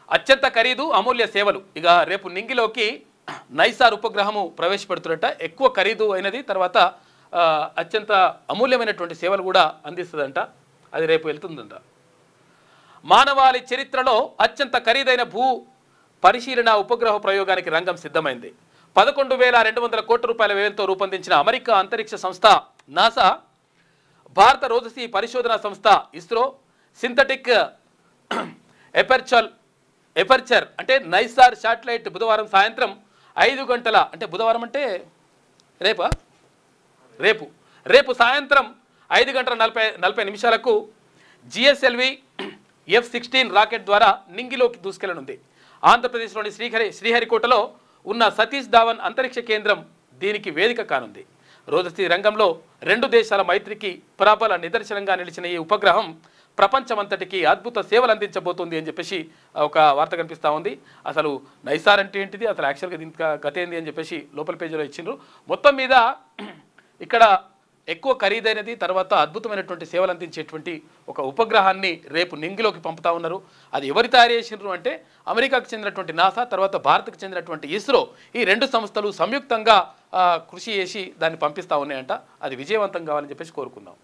అత్యంత ఖరీదు అమూల్య సేవలు. ఇక రేపు నింగిలోకి నైసార్ ఉపగ్రహము ప్రవేశపెడుతున్నట్ట. ఎక్కువ ఖరీదు అయినది, తర్వాత అత్యంత అమూల్యమైనటువంటి సేవలు కూడా అందిస్తుందంట. అది రేపు వెళ్తుందంట. మానవాళి చరిత్రలో అత్యంత ఖరీదైన భూ పరిశీలన ఉపగ్రహ ప్రయోగానికి రంగం సిద్ధమైంది. 11,200 కోట్ల రూపాయల వ్యయంతో రూపొందించిన అమెరికా అంతరిక్ష సంస్థ నాసా, భారత రోజసీ పరిశోధనా సంస్థ ఇస్రో, సింథటిక్ ఎపర్చర్ అంటే నైసార్ శాటిలైట్ బుధవారం సాయంత్రం 5 గంటల, అంటే బుధవారం అంటే రేపు సాయంత్రం 5:40 నిమిషాలకు GSLV F-16 రాకెట్ ద్వారా నింగిలోకి దూసుకెళ్లనుంది. ఆంధ్రప్రదేశ్లోని శ్రీహరికోటలో ఉన్న సతీష్ ధావన్ అంతరిక్ష కేంద్రం దీనికి వేదిక కానుంది. రోజసీ రంగంలో 2 దేశాల మైత్రికి ప్రబల నిదర్శనంగా నిలిచిన ఈ ఉపగ్రహం ప్రపంచమంతటికి అద్భుత సేవలు అందించబోతుంది అని చెప్పేసి ఒక వార్త కనిపిస్తూ ఉంది. అసలు నైసార్ అంటే ఏంటిది, అసలు యాక్చువల్గా దీనికి కథ ఏంది అని చెప్పేసి లోపల పేజీలో ఇచ్చిండ్రు. మొత్తం మీద ఇక్కడ ఎక్కువ ఖరీదైనది, తర్వాత అద్భుతమైనటువంటి సేవలు అందించేటువంటి ఒక ఉపగ్రహాన్ని రేపు నింగిలోకి పంపుతా ఉన్నారు. అది ఎవరు తయారు చేసినారు అంటే అమెరికాకు చెందినటువంటి నాసా, తర్వాత భారత్కు చెందినటువంటి ఇస్రో. ఈ 2 సంస్థలు సంయుక్తంగా కృషి చేసి దాన్ని పంపిస్తూ ఉన్నాయంట. అది విజయవంతం కావాలని చెప్పేసి కోరుకుందాం.